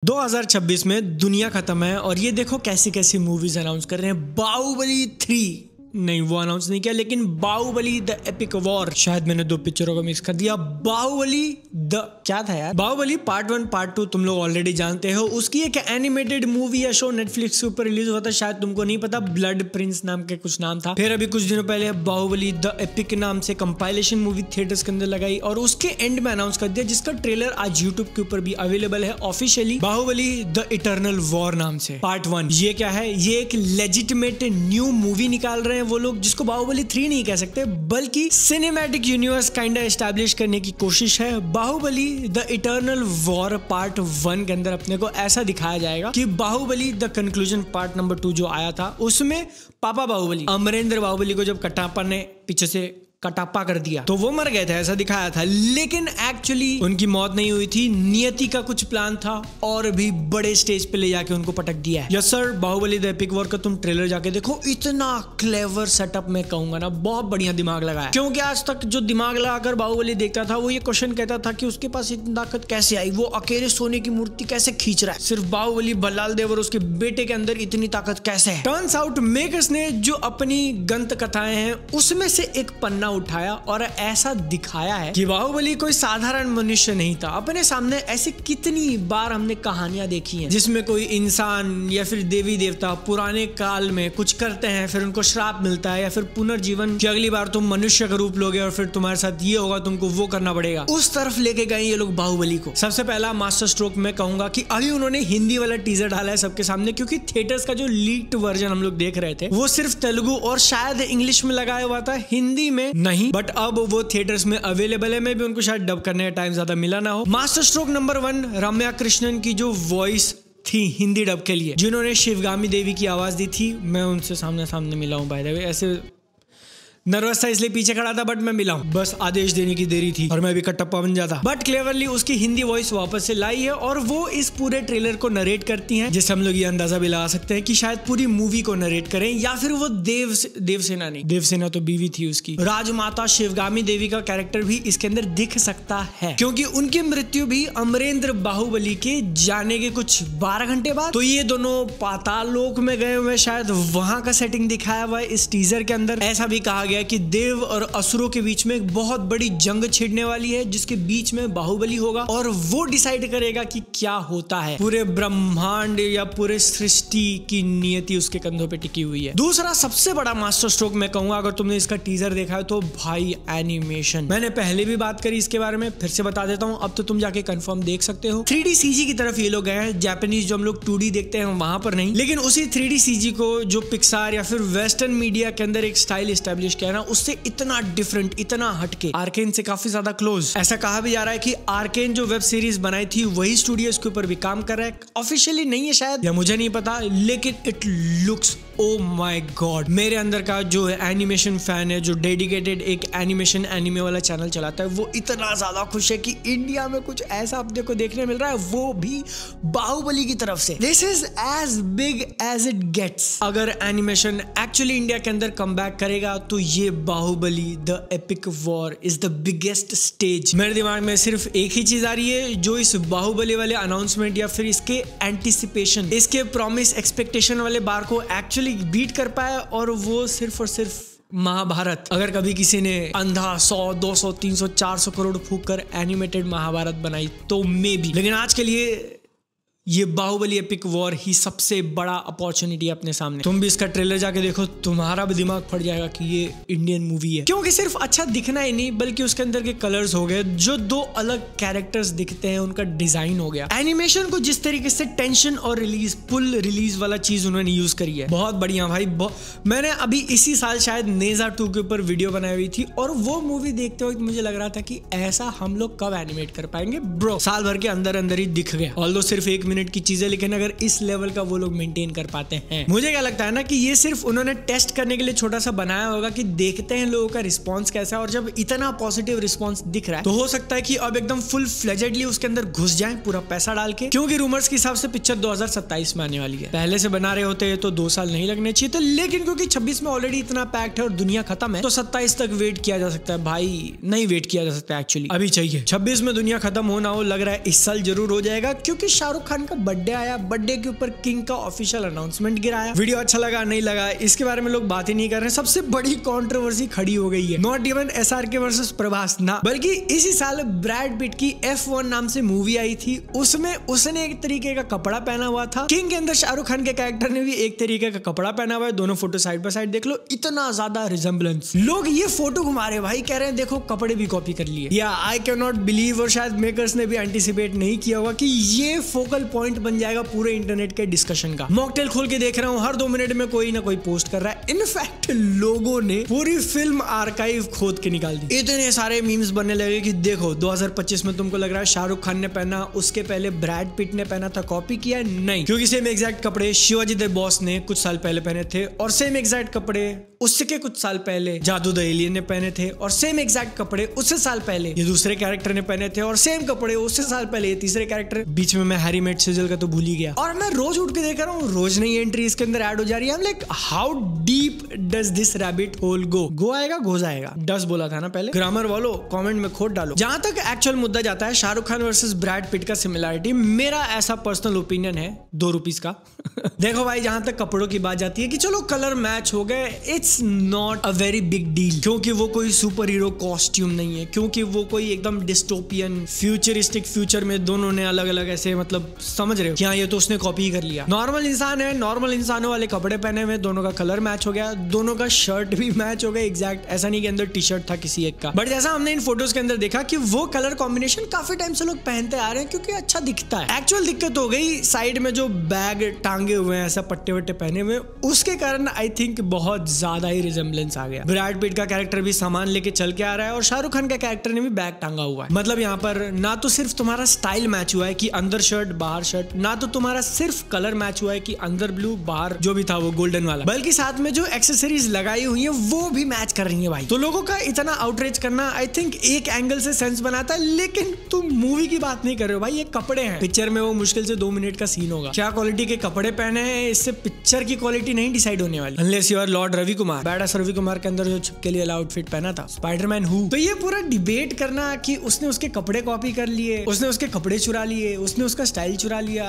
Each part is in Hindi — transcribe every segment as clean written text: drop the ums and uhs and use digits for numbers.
2026 में दुनिया खत्म है और ये देखो कैसी कैसी मूवीज अनाउंस कर रहे हैं। बाहुबली 3 नहीं, वो अनाउंस नहीं किया, लेकिन बाहुबली द एपिक वॉर, शायद मैंने दो पिक्चरों को मिक्स कर दिया। बाहुबली द क्या था यार, बाहुबली पार्ट 1 पार्ट 2 तुम लोग ऑलरेडी जानते हो। उसकी एक एनिमेटेड मूवी या शो नेटफ्लिक्स के ऊपर रिलीज हुआ था, शायद तुमको नहीं पता, ब्लड प्रिंस नाम के कुछ नाम था। फिर अभी कुछ दिनों पहले बाहुबली द एपिक नाम से कंपाइलेशन मूवी थिएटर्स के अंदर लगाई और उसके एंड में अनाउंस कर दिया, जिसका ट्रेलर आज यूट्यूब के ऊपर भी अवेलेबल है officially. Baahubali The Eternal War नाम से पार्ट 1। ये क्या है, ये एक लेजिटिमेट न्यू मूवी निकाल रहे हैं वो लोग, जिसको बाहुबली 3 नहीं कह सकते, बल्कि सिनेमैटिक यूनिवर्स काइंडा एस्टैब्लिश करने की कोशिश है। Baahubali The Eternal War part 1 के अंदर अपने को ऐसा दिखाया जाएगा कि Baahubali The Conclusion part number 2 जो आया था, उसमें पापा बाहुबली अमरेंद्र बाहुबली को जब कटप्पा ने पीछे से कटप्पा कर दिया तो वो मर गए थे, ऐसा दिखाया था। लेकिन एक्चुअली उनकी मौत नहीं हुई थी, नियति का कुछ प्लान था और भी बड़े स्टेज पे ले जाके उनको पटक दिया है। Yes sir, Baahubali The Epic War का तुम ट्रेलर जाके देखो, इतना क्लेवर सेटअप मैं कहूंगा ना, बहुत बढ़िया दिमाग लगाया। क्योंकि आज तक जो दिमाग लगाकर बाहुबली देखता था वो ये क्वेश्चन कहता था कि उसके पास इतनी ताकत कैसे आई, वो अकेले सोने की मूर्ति कैसे खींच रहा है, सिर्फ बाहुबली बल्लाल देव और उसके बेटे के अंदर इतनी ताकत कैसे है। टर्न्स आउट मेकर्स ने जो अपनी गंत कथाएं हैं उसमें से एक पन्ना उठाया और ऐसा दिखाया है कि बाहुबली कोई साधारण मनुष्य नहीं था। अपने सामने ऐसी कितनी बार हमने कहानियां देखी हैं जिसमें कोई इंसान या फिर देवी देवता पुराने काल में कुछ करते हैं, फिर उनको श्राप मिलता है या फिर पुनर्जीवन कि अगली बार तुम मनुष्य का रूप लोगे और फिर तुम्हारे साथ ये होगा, तुमको वो करना पड़ेगा। उस तरफ लेके गए ये लोग बाहुबली को। सबसे पहला मास्टर स्ट्रोक मैं कहूंगा कि अभी उन्होंने हिंदी वाला टीजर डाला है सबके सामने, क्योंकि थिएटर्स का जो लीक्ड वर्जन हम लोग देख रहे थे वो सिर्फ तेलुगु और शायद इंग्लिश में लगाया हुआ था, हिंदी में नहीं। बट अब वो थिएटर्स में अवेलेबल है, मैं भी उनको शायद डब करने का टाइम ज्यादा मिला ना हो। मास्टर स्ट्रोक नंबर 1 रम्या कृष्णन की जो वॉइस थी हिंदी डब के लिए, जिन्होंने शिवगामी देवी की आवाज दी थी, मैं उनसे सामने सामने मिला हूं। बाय द वे ऐसे नर्वस था इसलिए पीछे खड़ा था, बट मैं मिला हूं, बस आदेश देने की देरी थी और मैं भी कटप्पा बन जाता। बट क्लेवरली उसकी हिंदी वॉइस वापस से लाई है और वो इस पूरे ट्रेलर को नरेट करती हैं, जिससे हम लोग ये अंदाजा भी लगा सकते हैं कि शायद पूरी मूवी को नरेट करें, या फिर वो देवसेना नहीं, देवसेना तो बीवी थी उसकी, राजमाता शिवगामी देवी का कैरेक्टर भी इसके अंदर दिख सकता है, क्योंकि उनकी मृत्यु भी अमरेंद्र बाहुबली के जाने के कुछ 12 घंटे बाद। तो ये दोनों पाताल लोक में गए हुए, शायद वहां का सेटिंग दिखाया हुआ है इस टीजर के अंदर। ऐसा भी कहा गया कि देव और असुरों के बीच में एक बहुत बड़ी जंग छिड़ने वाली है, जिसके बीच में बाहुबली होगा और वो डिसाइड करेगा कि क्या होता है। पूरे ब्रह्मांड या पूरे सृष्टि की नियति उसके कंधों पे टिकी हुई है। दूसरा सबसे बड़ा मास्टर स्ट्रोक मैं कहूंगा, अगर तुमने इसका टीजर देखा है तो भाई एनिमेशन, मैंने पहले भी बात करी इसके बारे में, फिर से बता देता हूं, अब तो तुम जाके कंफर्म देख सकते हो। 3D CG की तरफ ये लोग गए हैं, जापानीज जो हम लोग 2D देखते हैं वहां पर नहीं, लेकिन उसी 3D CG को जो पिक्सार या फिर वेस्टर्न मीडिया के अंदर एक स्टाइल एस्टेब्लिश किया ना, उससे इतना डिफरेंट, इतना हटके, आर्केन से काफी ज्यादा क्लोज। ऐसा कहा भी जा रहा है कि आर्केन जो वेब सीरीज बनाई थी वही स्टूडियो इसके ऊपर भी काम कर रहा है। ऑफिशियली नहीं है शायद, या मुझे नहीं पता, लेकिन it looks oh my God. मेरे अंदर का जो एनिमेशन फैन है, जो डेडिकेटेड एक एनिमेशन एनिमे वाला चैनल चलाता है, वो इतना ज्यादा खुश है कि इंडिया में कुछ ऐसा अपने को देखने मिल रहा है, वो भी बाहुबली की तरफ से। This is as big as it gets. अगर एनिमेशन एक्चुअली इंडिया के अंदर कम बैक करेगा तो ये Baahubali The Epic War is the biggest stage. मेरे दिमाग में सिर्फ एक ही चीज आ रही है, जो इस बाहुबली वाले अनाउंसमेंट या फिर इसके एंटिसिपेशन, इसके प्रॉमिस एक्सपेक्टेशन वाले बार को एक्चुअली बीट कर पाए, और वो सिर्फ और सिर्फ महाभारत। अगर कभी किसी ने अंधा 100, 200, 300, 400 करोड़ फूंक कर एनिमेटेड महाभारत बनाई तो मे बी, लेकिन आज के लिए ये बाहुबली एपिक वॉर ही सबसे बड़ा अपॉर्चुनिटी है अपने सामने। तुम भी इसका ट्रेलर जाके देखो, तुम्हारा भी दिमाग फट जाएगा कि ये इंडियन मूवी है, क्योंकि सिर्फ अच्छा दिखना ही नहीं, बल्कि उसके अंदर के कलर्स हो गए, जो 2 अलग कैरेक्टर्स दिखते हैं, उनका डिजाइन हो गया, एनिमेशन को जिस तरीके से टेंशन और रिलीज, फुल रिलीज वाला चीज उन्होंने यूज करी है, बहुत बढ़िया भाई। मैंने अभी इसी साल शायद नेजा 2 के ऊपर वीडियो बनाई हुई थी, और वो मूवी देखते वक्त मुझे लग रहा था कि ऐसा हम लोग कब एनिमेट कर पाएंगे ब्रो, साल भर के अंदर अंदर ही दिख गया। ऑल्दो सिर्फ 1 मिनट की चीजें, लेकिन अगर इस लेवल का वो लोग मेंटेन कर पाते हैं, मुझे क्या लगता है ना कि ये सिर्फ उन्होंने टेस्ट करने के लिए छोटा सा बनाया होगा कि देखते हैं लोगों का रिस्पांस कैसा है, और जब इतना पॉजिटिव रिस्पांस दिख रहा है तो हो सकता है कि अब एकदम फुल फ्लेजेडली उसके अंदर घुस जाए पूरा पैसा डाल के, क्योंकि रूमर्स के हिसाब से पिक्चर 2027 में आने वाली है। पहले से बना रहे होते तो 2 साल नहीं लगने चाहिए थे, लेकिन क्योंकि 26 में ऑलरेडी इतना पैक्ड है और दुनिया खत्म है, तो 27 तक वेट किया जा सकता है। भाई नहीं वेट किया जा सकता एक्चुअली, अभी चाहिए। 26 में दुनिया खत्म होना हो, लग रहा है इस साल जरूर हो जाएगा, क्योंकि शाहरुख खान खान का बर्थडे आया, बर्थडे के ऊपर किंग का ऑफिशियल अनाउंसमेंट गिराया। वीडियो अच्छा लगा नहीं लगा इसके बारे में लोग बात ही नहीं कर रहे। सबसे बड़ी कंट्रोवर्सी खड़ी हो गई है, not even SRK versus Prabhas ना, बल्कि इसी साल ब्रैड पिट की F1 नाम से मूवी आई थी, उसमें उसने एक तरीके का कपड़ा पहना हुआ था। किंग के अंदर शाहरुख खान के कैरेक्टर ने भी एक तरीके का कपड़ा पहना हुआ है। दोनों फोटो साइड बाय साइड देख लो, इतना ज्यादा रिजेम्बलेंस। लोग ये फोटो घुमा रहे भाई, कह रहे हैं देखो कपड़े भी कॉपी कर लिए। या आई कैन नॉट बिलीव, और शायद मेकर्स ने भी एंटिसिपेट नहीं किया होगा कि ये फोकल पॉइंट बन जाएगा पूरे इंटरनेट के डिस्कशन का। मॉकटेल खोल के देख रहा हूँ, हर 2 मिनट में कोई ना कोई पोस्ट कर रहा है। इनफैक्ट लोगों ने पूरी फिल्म आर्काइव खोद के निकाल दी। इतने सारे मीम्स बनने लगे कि देखो 2025 में तुमको लग रहा है शाहरुख खान ने पहना, उसके पहले ब्रैड पिट ने पहना था, कॉपी किया? नहीं, क्योंकि सेम एग्जैक्ट कपड़े शिवाजी द बॉस ने कुछ साल पहले पहने थे, और सेम एग्जैक्ट कपड़े उसके कुछ साल पहले जादू द एलियन ने पहने थे, और सेम एग्जैक्ट कपड़े उससे साल पहले ये दूसरे कैरेक्टर ने पहने थे, और सेम कपड़े उससे साल पहले ये तीसरे कैरेक्टर। बीच में मैं हैरी मेट सेजल का तो भूल ही गया। और मैं रोज उठ के देख रहा हूँ, रोज नई एंट्री इसके अंदर ऐड हो जा रही है। Like how deep does this rabbit hole go आएगा गो जाएगा, डस बोला था ना पहले। ग्रामर वालों कमेंट में खोद डालो। जहां तक एक्चुअल मुद्दा जाता है Shahrukh Khan versus Brad Pitt का सिमिलरिटी, मेरा ऐसा पर्सनल ओपिनियन है 2 रुपीज का। देखो भाई, जहां तक कपड़ों की बात जाती है कि चलो कलर मैच हो गए, it's not a very big deal, क्योंकि वो कोई सुपर हीरो कॉस्ट्यूम नहीं है, क्योंकि वो कोई एकदम डिस्टोपियन फ्यूचरिस्टिक फ्यूचर में दोनों ने अलग अलग ऐसे, मतलब समझ रहे हो क्या, ये तो उसने कॉपी कर लिया। नॉर्मल इंसान है, नॉर्मल इंसानों वाले कपड़े पहने हुए, दोनों का कलर मैच हो गया, दोनों का शर्ट भी मैच हो गया एग्जैक्ट। ऐसा नहीं कि अंदर टी शर्ट था किसी एक का, बट जैसा हमने इन फोटोज के अंदर देखा कि वो कलर कॉम्बिनेशन काफी टाइम से लोग पहनते आ रहे हैं क्योंकि अच्छा दिखता है। एक्चुअल दिक्कत हो गई साइड में जो बैग टांगे हुए हैं, ऐसा पट्टे वट्टे पहने हुए, उसके कारण आई थिंक बहुत ज्यादा ही रिजेम्बलेंस आ गया। ब्रैड पिट का कैरेक्टर भी सामान लेके चल के आ रहा है, और शाहरुख खान का कैरेक्टर ने भी बैग टांगा हुआ है। मतलब यहाँ पर ना तो सिर्फ तुम्हारा स्टाइल मैच हुआ है कि अंदर शर्ट बाहर शर्ट, ना तो तुम्हारा सिर्फ कलर मैच हुआ है कि अंदर ब्लू बाहर जो भी था वो गोल्डन वाला, बल्कि साथ में जो एक्सेसरीज लगाई हुई है वो भी मैच कर रही है भाई। तो लोगों का इतना आउटरीच करना आई थिंक एक एंगल से सेंस बनाता है, लेकिन तुम मूवी की बात नहीं कर रहे हो भाई, ये कपड़े हैं। पिक्चर में वो मुश्किल से 2 मिनट का सीन होगा। क्या क्वालिटी के कपड़े पहने हैं इससे पिक्चर की क्वालिटी नहीं डिसाइड होने वाली, unless you are Lord Ravi Kumar. Badass Ravi Kumar के अंदर जो छिपके लिए आउटफिट पहना था स्पाइडरमैन हु, तो ये पूरा डिबेट करना कि उसने उसके कपड़े कॉपी कर लिए, उसने उसके कपड़े चुरा लिए, उसने उसका स्टाइल चुरा लिया,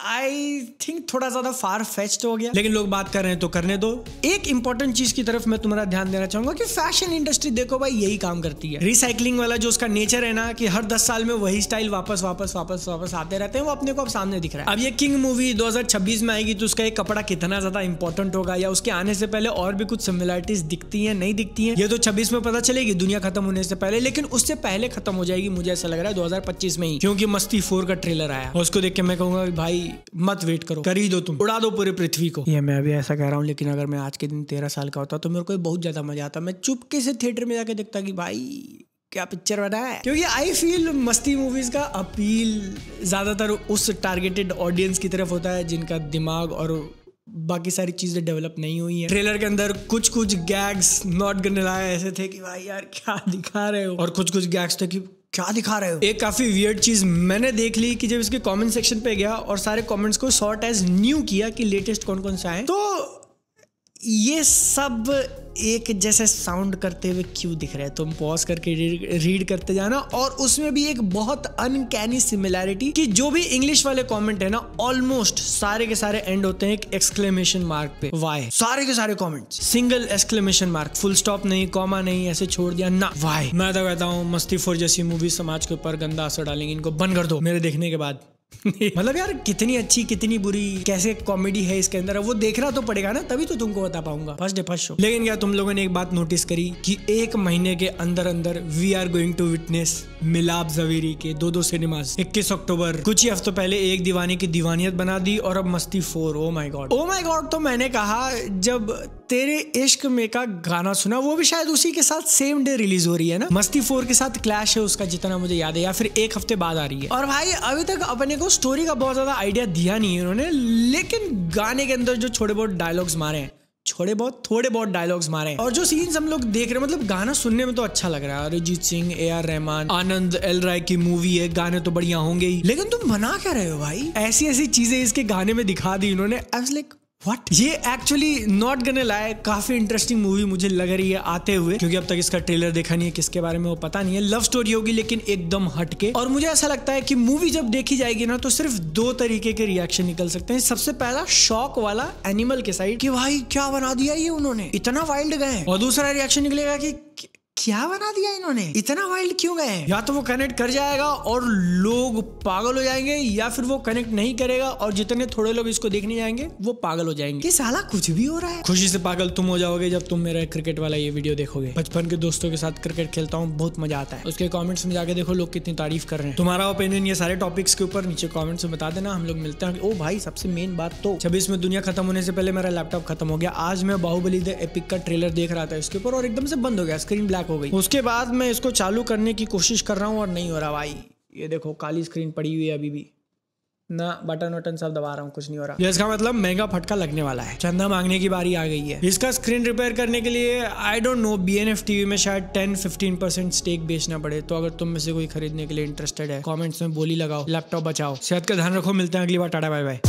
आई थिंक थोड़ा ज्यादा फार फेच्ड हो गया। लेकिन लोग बात कर रहे हैं तो करने दो। एक इंपॉर्टेंट चीज की तरफ मैं तुम्हारा ध्यान देना चाहूंगा कि फैशन इंडस्ट्री देखो भाई यही काम करती है। रिसाइकलिंग वाला जो उसका नेचर है ना, कि हर 10 साल में वही स्टाइल वापस वापस वापस वापस आते रहते हैं, वो अपने को अब सामने दिख रहा है। अब ये किंग मूवी 2026 में आएगी तो उसका एक कपड़ा कितना ज्यादा इंपॉर्टेंट होगा, या उसके आने से पहले और भी कुछ सिमिलरिटीज दिखती है नहीं दिखती है, ये तो 26 में पता चलेगी दुनिया खत्म होने से पहले। लेकिन उससे पहले खत्म हो जाएगी, मुझे ऐसा लग रहा है 2025 में ही, क्योंकि मस्ती 4 का ट्रेलर आया और उसको देख के मैं कहूंगा भाई मत वेट करो, कर ही दो, तुम उड़ा दो पूरी पृथ्वी को। ये मैं अभी ऐसा कह रहा हूँ, लेकिन अगर मैं आज के दिन 13 साल का होता तो मेरे को बहुत ज्यादा मजा आता। मैं चुपके से थिएटर में जाके देखता कि भाई क्या पिक्चर बना है, क्योंकि आई फील मस्ती मूवीज का अपील ज्यादातर उस टारगेटेड ऑडियंस की तरफ होता है जिनका दिमाग और बाकी सारी चीजें डेवलप नहीं हुई है। ट्रेलर के अंदर कुछ कुछ गैग्स नॉट गन्ने लाए ऐसे थे कि भाई यार क्या दिखा रहे हो, और कुछ कुछ गैग्स थे कि क्या दिखा रहे हो। एक काफी वियर्ड चीज मैंने देख ली कि जब इसके कमेंट सेक्शन पे गया और सारे कमेंट्स को सॉर्ट एज न्यू किया कि लेटेस्ट कौन कौन से आए, तो ये सब एक जैसे साउंड करते हुए क्यों दिख रहे हैं। तुम पॉज करके रीड करते जाना, और उसमें भी एक बहुत अनकैनी सिमिलैरिटी कि जो भी इंग्लिश वाले कमेंट है ना, ऑलमोस्ट सारे के सारे एंड होते हैं एक एक्सक्लेमेशन मार्क पे। वाई? सारे के सारे comments single exclamation mark, full stop नहीं, कॉमा नहीं, ऐसे छोड़ दिया ना। वाई? मैं तो कहता हूँ मस्ती 4 जैसी मूवी समाज के ऊपर गंदा असर डालेंगे, इनको बंद कर दो मेरे देखने के बाद। मतलब यार कितनी अच्छी कितनी बुरी कैसे कॉमेडी है इसके अंदर, वो देखना तो पड़ेगा ना, तभी तो तुमको बता पाऊंगा फर्स्ट डे फर्स्ट शो। लेकिन क्या तुम लोगों ने एक बात नोटिस करी कि 1 महीने के अंदर अंदर we are going to witness Milap Zaveri के 2 सिनेमास। 21 अक्टूबर, कुछ ही हफ्तों पहले एक दीवानी की दीवानियत बना दी, और अब मस्ती 4। Oh my God. तो मैंने कहा जब तेरे इश्क में का गाना सुना, वो भी शायद उसी के साथ सेम डे रिलीज हो रही है ना। मस्ती 4 के साथ क्लैश है उसका, जितना मुझे याद है, या फिर 1 हफ्ते बाद आ रही है। और भाई अभी तक अपने को स्टोरी का बहुत ज्यादा आइडिया दिया नहीं है उन्होंने, लेकिन गाने के अंदर जो थोड़े बहुत डायलॉग्स मारे हैं, थोड़े बहुत डायलॉग्स मारे हैं, और जो सीन्स हम लोग देख रहे हैं, मतलब गाना सुनने में तो अच्छा लग रहा है। अरिजीत सिंह, AR रहमान, आनंद एल राय की मूवी है, गाने तो बढ़िया होंगे ही, लेकिन तुम बना क्या रहे हो भाई? ऐसी ऐसी चीजें इसके गाने में दिखा दी इन्होंने। I was like what? ये एक्चुअली नॉट गने लाई काफी इंटरेस्टिंग मूवी मुझे लग रही है आते हुए, क्योंकि अब तक इसका ट्रेलर देखा नहीं है, किसके बारे में वो पता नहीं है। लव स्टोरी होगी लेकिन एकदम हटके, और मुझे ऐसा लगता है कि मूवी जब देखी जाएगी ना तो सिर्फ दो तरीके के रिएक्शन निकल सकते हैं। सबसे पहला शॉक वाला एनिमल के साइड कि भाई क्या बना दिया ये उन्होंने, इतना वाइल्ड गए, और दूसरा रिएक्शन निकलेगा कि क्या बना दिया इन्होंने, इतना वाइल्ड क्यों गए। या तो वो कनेक्ट कर जाएगा और लोग पागल हो जाएंगे, या फिर वो कनेक्ट नहीं करेगा और जितने थोड़े लोग इसको देखने जाएंगे वो पागल हो जाएंगे कि साला कुछ भी हो रहा है। खुशी से पागल तुम हो जाओगे जब तुम मेरा क्रिकेट वाला ये वीडियो देखोगे। बचपन के दोस्तों के साथ क्रिकेट खेलता हूँ, बहुत मजा आता है। उसके कॉमेंट्स में जाके देखो लोग कितनी तारीफ कर रहे हैं। तुम्हारा ओपिनियन ये सारे टॉपिक्स के ऊपर नीचे कॉमेंट्स में बता देना, हम लोग मिलते हैं। ओ भाई सबसे मेन बात तो 26 में दुनिया खत्म होने से पहले मेरा लैपटॉप खत्म हो गया। आज मैं बाहुबली द एपिक का ट्रेलर देख रहा था इसके ऊपर और एकदम से बंद हो गया, स्क्रीन ब्लैक हो गई। उसके बाद मैं इसको चालू करने की कोशिश कर रहा हूं और नहीं हो रहा भाई। ये देखो काली स्क्रीन पड़ी हुई है अभी भी ना, बटन वटन सब दबा रहा हूँ, कुछ नहीं हो रहा। इसका मतलब महंगा फटका लगने वाला है, चंदा मांगने की बारी आ गई है। इसका स्क्रीन रिपेयर करने के लिए I don't know BNF TV में शायद 10-15% स्टेक बेचना पड़े। तो अगर तुम में से कोई खरीदने के लिए इंटरेस्टेड है कमेंट्स में बोली लगाओ, लैपटॉप बचाओ, सेहत का ध्यान रखो। मिलते हैं अगली बार, टाटा बाय बाय।